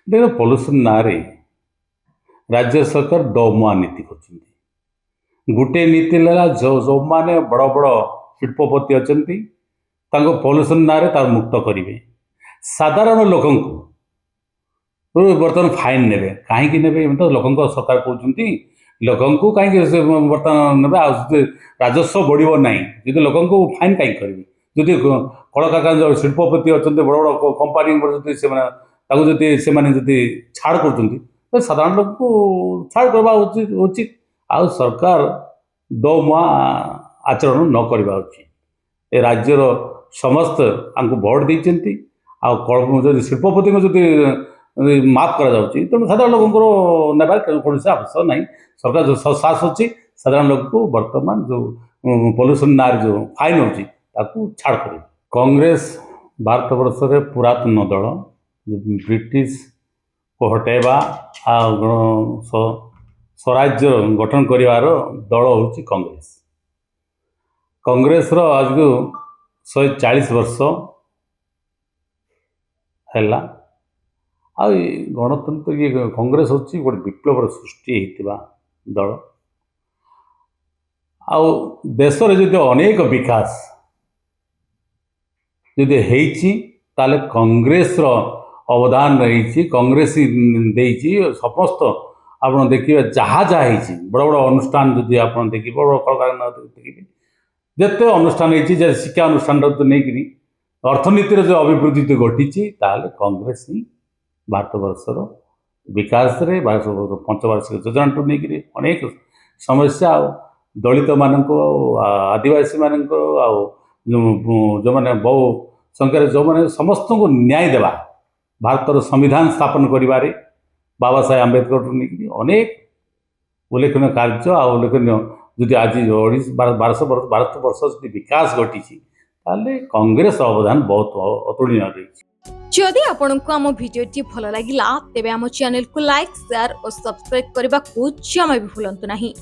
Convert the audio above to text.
देखो पॉल्यूशन ना रे राज्य सरकार दमुआ नीति कर गोटे नीति लगा जो माने बड़ बड़ शिल्पपति अच्छा पॉल्यूशन ना रे तार मुक्त करेंगे साधारण लोक बर्तमान फाइन ने कहीं ने तो लोक सरकार कहते लोक कहीं बर्तमान ने राजस्व बढ़ो ना जी लोक फाइन कहीं करेंगे जदि कल कारखाना शिल्पपति अच्छा बड़ बड़ कंपानी से छाड़ कर साधारण लोक को छाड़ करवा उचित आ सरकार दमुआ आचरण न करवा उचित ए राज्यर समस्त आंको भोट देती आदि शिल्पपति जो माफ करा तेणु साधारण लोक नेबार कौन आवश्यक ना सरकार जो साहस अच्छी साधारण लोक को बर्तमान जो पॉल्यूशन ना जो फाइन हो छाड़ कर कांग्रेस भारत वर्ष में पुरातन दल ब्रिटिश को हटेबा स्वराज्य गठन करिवार दल हूँ कांग्रेस कांग्रेस आज को 140 वर्ष है गणतंत्र ये कांग्रेस हूँ गोटे विप्लव सृष्टि होता दल देश जो अनेक विकास जदि होता कांग्रेस अवदान रही कांग्रेस समस्त आप देखिए जहाँ जहाँ बड़ बड़ अनुष्ठान जदि आप देखिए बड़ बड़ कलकारखाना देखिए जिते अनुष्ठान हो शिक्षा अनुष्ठान नहीं अर्थनीतिर जो अभिवृद्धि जो घटी कांग्रेस ही भारत वर्षर विकास रे पंचवार्षिक योजना टू नहीं अनेक समस्या दलित मानक आदिवासी मानक जो मैंने बहु संख्यार जो मैंने समस्त को न्याय देवा भारतर संविधान स्थापन करिबारे बाबा साहेब आंबेडकर नहीं अनेक उल्लेखनीय कार्य उल्लेखनीय जदि आज 1200 वर्ष विकास घटी कांग्रेस अवदान बहुत अतुलनीय रही। जदि आपंक आम भिडी भल लगा तेब आम चैनल को लाइक शेयर और सब्सक्राइब करने को जमा भी भूलु नहीं।